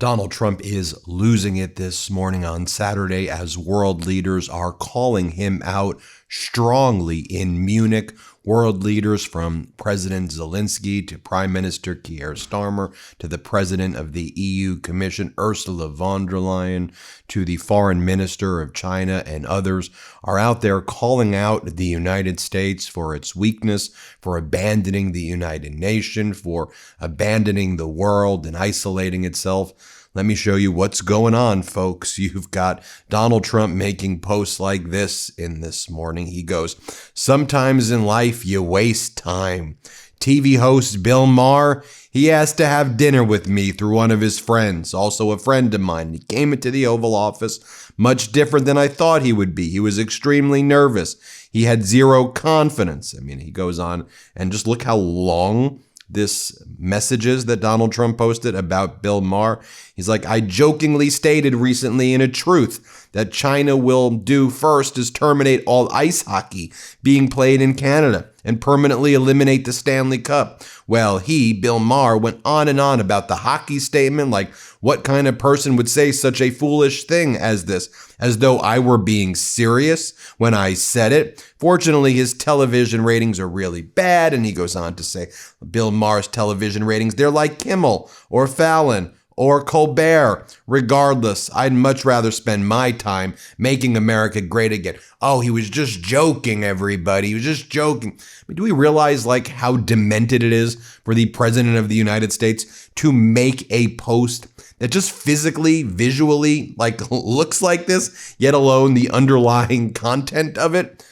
Donald Trump is losing it this morning on Saturday as world leaders are calling him out strongly in Munich. World leaders from President Zelensky to Prime Minister Keir Starmer to the President of the EU Commission, Ursula von der Leyen, to the Foreign Minister of China and others are out there calling out the United States for its weakness, for abandoning the United Nations, for abandoning the world and isolating itself. Let me show you what's going on, folks. You've got Donald Trump making posts like this in this morning. He goes, "Sometimes in life you waste time." TV host Bill Maher, he asked to have dinner with me through one of his friends, also a friend of mine. He came into the Oval Office, much different than I thought he would be. He was extremely nervous. He had zero confidence. I mean, he goes on, and just look how long this messages that Donald Trump posted about Bill Maher. He's like, "I jokingly stated recently in a truth that China will do first is terminate all ice hockey being played in Canada and permanently eliminate the Stanley Cup." Well, Bill Maher, went on and on about the hockey statement, like what kind of person would say such a foolish thing as this, as though I were being serious when I said it. Fortunately, his television ratings are really bad, and he goes on to say Bill Maher's television ratings, they're like Kimmel or Fallon or Colbert. Regardless, I'd much rather spend my time making America great again. Oh, he was just joking, everybody. He was just joking. But do we realize like how demented it is for the President of the United States to make a post that just physically, visually, like looks like this, yet alone the underlying content of it?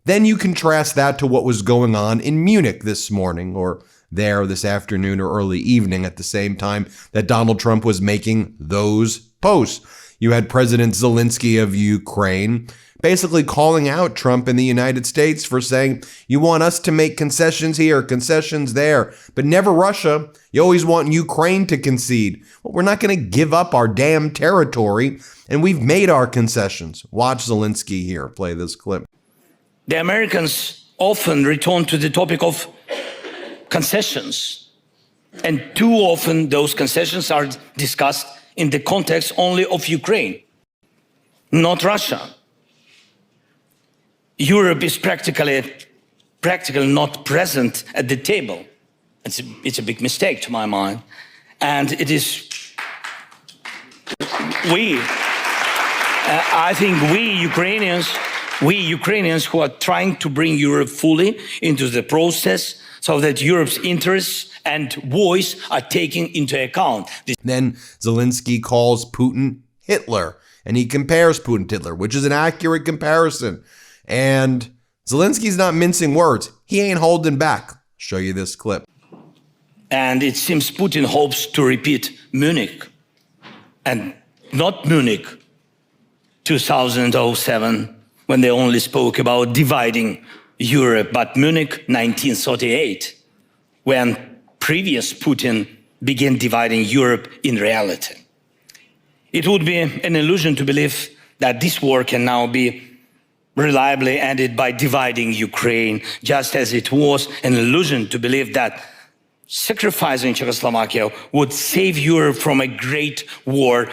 Then you contrast that to what was going on in Munich this morning, or there this afternoon or early evening at the same time that Donald Trump was making those posts. You had President Zelensky of Ukraine basically calling out Trump in the United States for saying, you want us to make concessions here, concessions there, but never Russia. You always want Ukraine to concede. Well, we're not going to give up our damn territory, and we've made our concessions. Watch Zelensky here. Play this clip. The Americans often return to the topic of concessions, and too often those concessions are discussed in the context only of Ukraine, not Russia. Europe is practically not present at the table. It's a big mistake to my mind, and it is I think we Ukrainians who are trying to bring Europe fully into the process so that Europe's interests and voice are taken into account. Then Zelensky calls Putin Hitler, and he compares Putin to Hitler, which is an accurate comparison. And Zelensky's not mincing words. He ain't holding back. Show you this clip. And it seems Putin hopes to repeat Munich, and not Munich 2007, when they only spoke about dividing Europe, but Munich 1938, when previous Putin began dividing Europe in reality. It would be an illusion to believe that this war can now be reliably ended by dividing Ukraine, just as it was an illusion to believe that sacrificing Czechoslovakia would save Europe from a great war.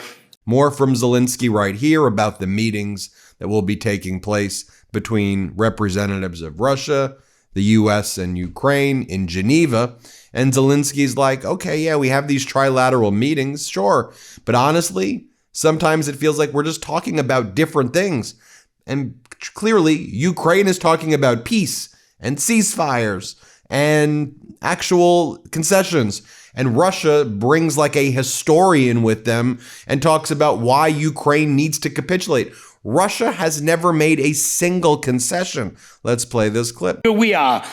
More from Zelensky right here about the meetings that will be taking place between representatives of Russia, the US, and Ukraine in Geneva. And Zelensky's like, okay, yeah, we have these trilateral meetings, sure. But honestly, sometimes it feels like we're just talking about different things. And clearly, Ukraine is talking about peace and ceasefires and actual concessions. And Russia brings like a historian with them and talks about why Ukraine needs to capitulate. Russia has never made a single concession. Let's play this clip. We are,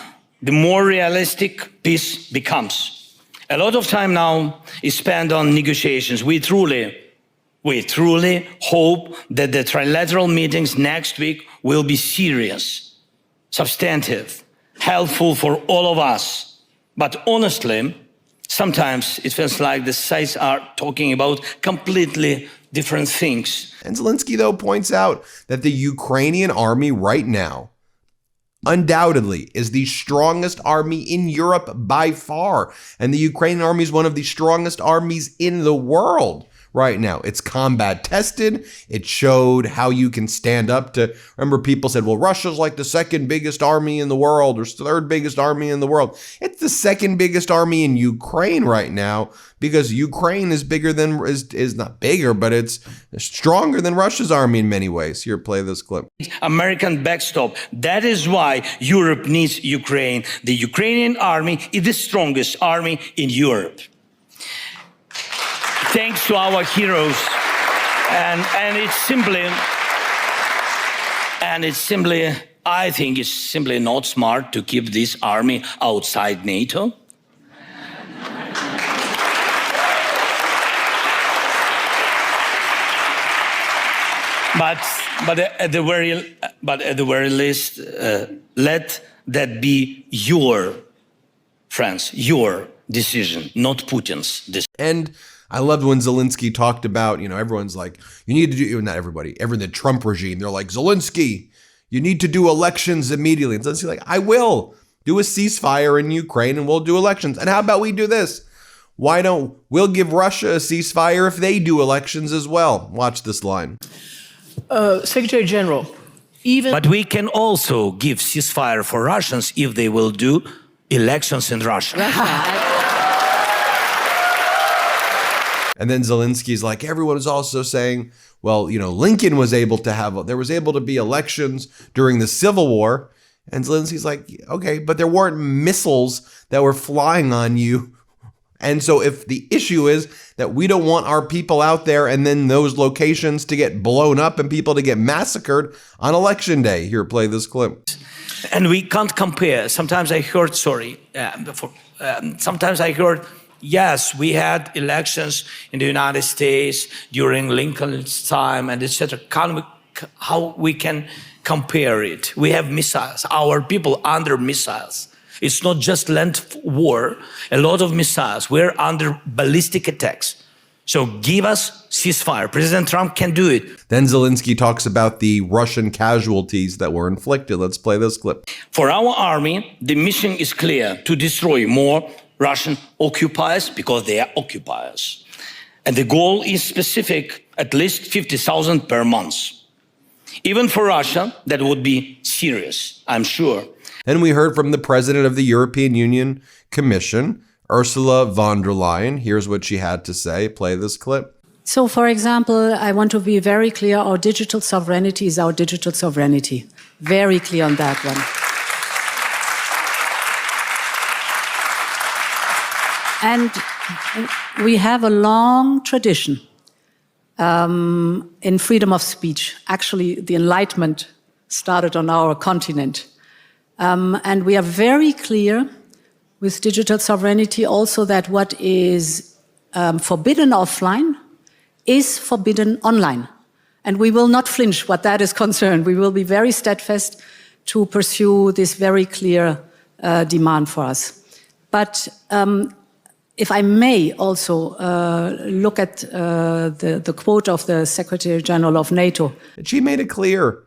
the more realistic peace becomes. A lot of time now is spent on negotiations. We truly hope that the trilateral meetings next week will be serious, substantive, helpful for all of us. But honestly, sometimes it feels like the sides are talking about completely different things. And Zelensky, though, points out that the Ukrainian army right now undoubtedly is the strongest army in Europe by far. And the Ukrainian army is one of the strongest armies in the world right now. It's combat tested. It showed how you can stand up to, remember people said, well, Russia's like the second biggest army in the world or third biggest army in the world. It's the second biggest army in Ukraine right now because Ukraine is bigger than, is not bigger, but it's stronger than Russia's army in many ways. Here, play this clip. American backstop. That is why Europe needs Ukraine. The Ukrainian army is the strongest army in Europe. Thanks to our heroes. And it's simply, I think it's simply not smart to keep this army outside NATO. But at the very least, let that be your, friends, your decision, not Putin's decision. And I loved when Zelensky talked about, everyone's like, you need to do, not everybody, the Trump regime, they're like, Zelensky, you need to do elections immediately. And Zelensky's like, I will do a ceasefire in Ukraine and we'll do elections. And how about we do this? We'll give Russia a ceasefire if they do elections as well. Watch this line. Secretary General, But we can also give ceasefire for Russians if they will do elections in Russia. And then Zelensky's like, everyone is also saying, well, Lincoln was able to there was able to be elections during the Civil War. And Zelensky's like, okay, but there weren't missiles that were flying on you. And so if the issue is that we don't want our people out there and then those locations to get blown up and people to get massacred on election day. Here, play this clip. And we can't compare. Sometimes I heard, yes, we had elections in the United States during Lincoln's time and etc. How we can compare it? We have missiles, our people under missiles. It's not just land war, a lot of missiles. We're under ballistic attacks. So give us ceasefire. President Trump can do it. Then Zelensky talks about the Russian casualties that were inflicted. Let's play this clip. For our army, the mission is clear: to destroy more Russian occupiers because they are occupiers. And the goal is specific, at least 50,000 per month. Even for Russia, that would be serious, I'm sure. Then we heard from the president of the European Union Commission, Ursula von der Leyen. Here's what she had to say. Play this clip. So, for example, I want to be very clear. Our digital sovereignty is our digital sovereignty. Very clear on that one. And we have a long tradition in freedom of speech. Actually, the Enlightenment started on our continent. And we are very clear with digital sovereignty also that what is forbidden offline is forbidden online. And we will not flinch what that is concerned. We will be very steadfast to pursue this very clear demand for us. But if I may also look at the quote of the Secretary General of NATO. She made it clear.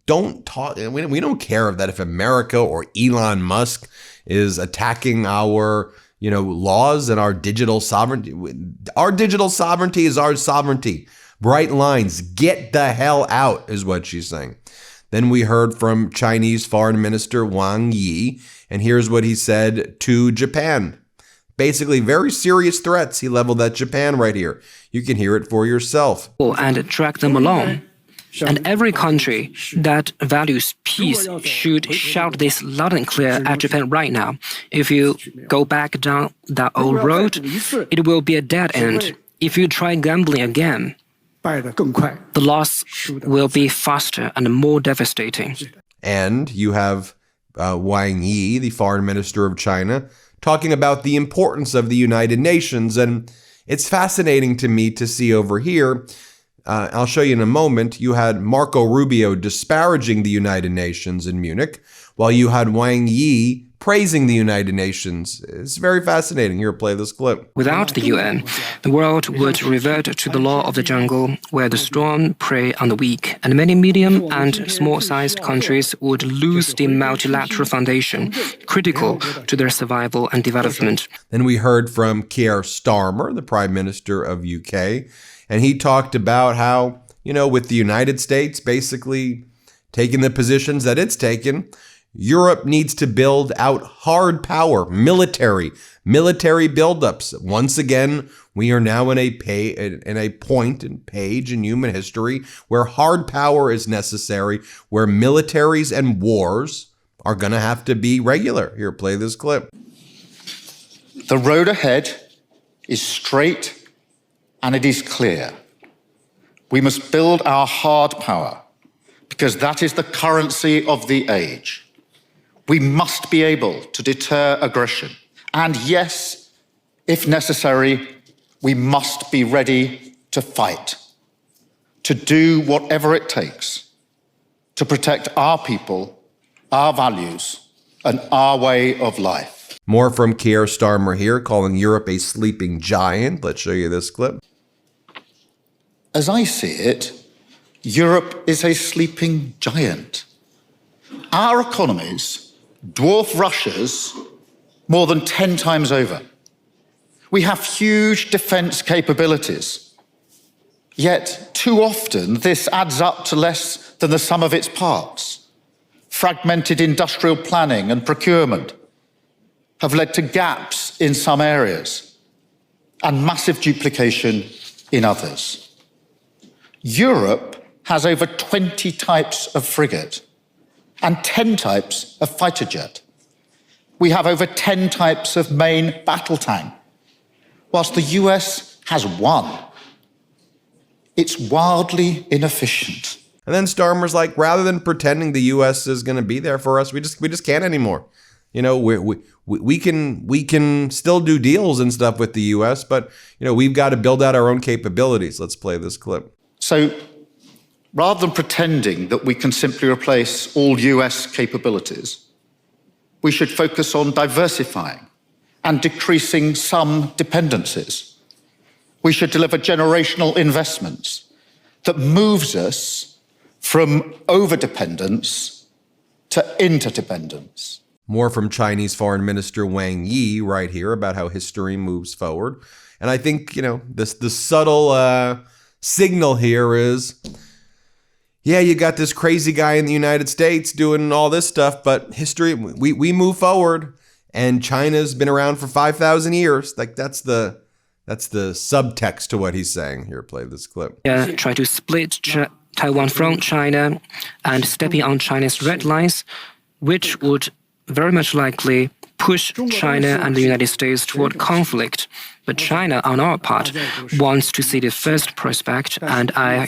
Don't talk. We don't care that if America or Elon Musk is attacking our, laws and our digital sovereignty. Our digital sovereignty is our sovereignty. Bright lines. Get the hell out is what she's saying. Then we heard from Chinese Foreign Minister Wang Yi, and here's what he said to Japan. Basically, very serious threats he leveled at Japan right here. You can hear it for yourself. And drag them along. And every country that values peace should shout this loud and clear at Japan right now. If you go back down that old road, it will be a dead end. If you try gambling again, the loss will be faster and more devastating. And you have Wang Yi, the foreign minister of China, talking about the importance of the United Nations. And it's fascinating to me to see over here. I'll show you in a moment. You had Marco Rubio disparaging the United Nations in Munich, while you had Wang Yi praising the United Nations. It's very fascinating. Here, play this clip. Without the UN, the world would revert to the law of the jungle, where the strong prey on the weak, and many medium and small-sized countries would lose the multilateral foundation critical to their survival and development. Then we heard from Keir Starmer, the Prime Minister of UK, and he talked about how, with the United States basically taking the positions that it's taken, Europe needs to build out hard power, military buildups. Once again, we are now in a point and page in human history where hard power is necessary, where militaries and wars are going to have to be regular. Here, play this clip. The road ahead is straight and it is clear. We must build our hard power because that is the currency of the age. We must be able to deter aggression. And yes, if necessary, we must be ready to fight, to do whatever it takes to protect our people, our values, and our way of life. More from Keir Starmer here, calling Europe a sleeping giant. Let's show you this clip. As I see it, Europe is a sleeping giant. Our economies dwarf Russia's more than 10 times over. We have huge defense capabilities. Yet, too often, this adds up to less than the sum of its parts. Fragmented industrial planning and procurement have led to gaps in some areas and massive duplication in others. Europe has over 20 types of frigate and 10 types of fighter jet. We have over 10 types of main battle tank, whilst the US has one. It's wildly inefficient. And then Starmer's like, rather than pretending the US is going to be there for us, we just can't anymore. We can still do deals and stuff with the US, but we've got to build out our own capabilities. Let's play this clip. So rather than pretending that we can simply replace all US capabilities, we should focus on diversifying and decreasing some dependencies. We should deliver generational investments that moves us from overdependence to interdependence. More from Chinese Foreign Minister Wang Yi right here about how history moves forward. And I think, the subtle signal here is, yeah, you got this crazy guy in the United States doing all this stuff, but history, we move forward, and China's been around for 5,000 years. Like that's the subtext to what he's saying. Here, play this clip. Try to split Taiwan from China and stepping on China's red lines, which would very much likely push China and the United States toward conflict. But China, on our part, wants to see the first prospect, and I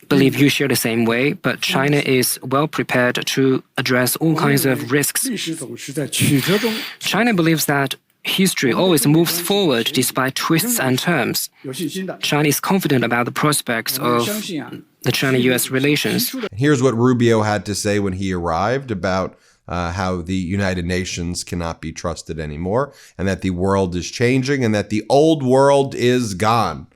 believe you share the same way, but China is well prepared to address all kinds of risks. China believes that history always moves forward despite twists and turns. China is confident about the prospects of the China-US relations. Here's what Rubio had to say when he arrived about how the United Nations cannot be trusted anymore, and that the world is changing, and that the old world is gone.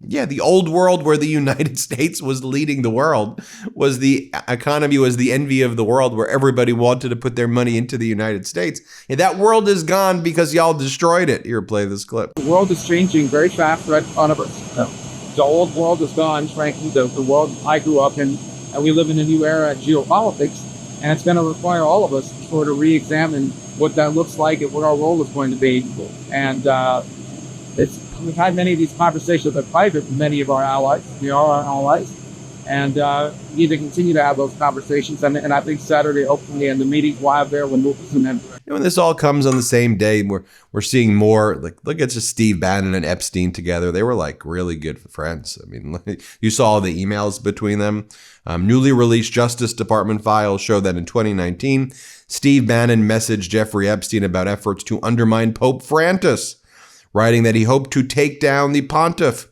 Yeah, the old world where the United States was leading the world, was the economy, was the envy of the world, where everybody wanted to put their money into the United States. And that world is gone because y'all destroyed it. Here, play this clip. The world is changing very fast right in front of us. The old world is gone, frankly, the world I grew up in, and we live in a new era in geopolitics, and it's going to require all of us to sort of re-examine what that looks like and what our role is going to be. And we've had many of these conversations in private with many of our allies. We are our allies. And we need to continue to have those conversations. And I think Saturday, hopefully, and the meetings we'll have there when Lucas and them. When this all comes on the same day, we're seeing more, like, look at just Steve Bannon and Epstein together. They were like really good friends. I mean, you saw the emails between them. Newly released Justice Department files show that in 2019, Steve Bannon messaged Jeffrey Epstein about efforts to undermine Pope Francis, writing that he hoped to take down the pontiff.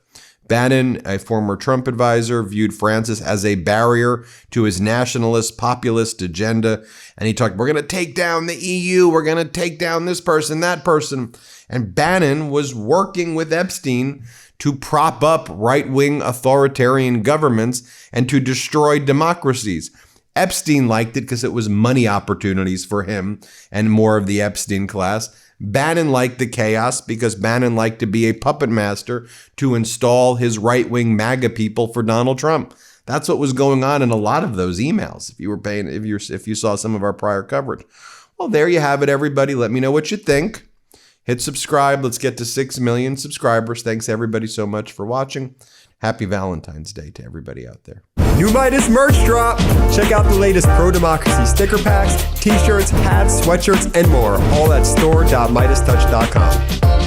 Bannon, a former Trump advisor, viewed Francis as a barrier to his nationalist, populist agenda. And he talked, we're going to take down the EU. We're going to take down this person, that person. And Bannon was working with Epstein to prop up right-wing authoritarian governments and to destroy democracies. Epstein liked it because it was money opportunities for him and more of the Epstein class. Bannon liked the chaos because Bannon liked to be a puppet master to install his right-wing MAGA people for Donald Trump. That's what was going on in a lot of those emails. If you saw some of our prior coverage. Well, there you have it, everybody. Let me know what you think. Hit subscribe. Let's get to 6 million subscribers. Thanks everybody so much for watching. Happy Valentine's Day to everybody out there. New Midas merch drop! Check out the latest pro-democracy sticker packs, t-shirts, hats, sweatshirts, and more. All at store.MeidasTouch.com.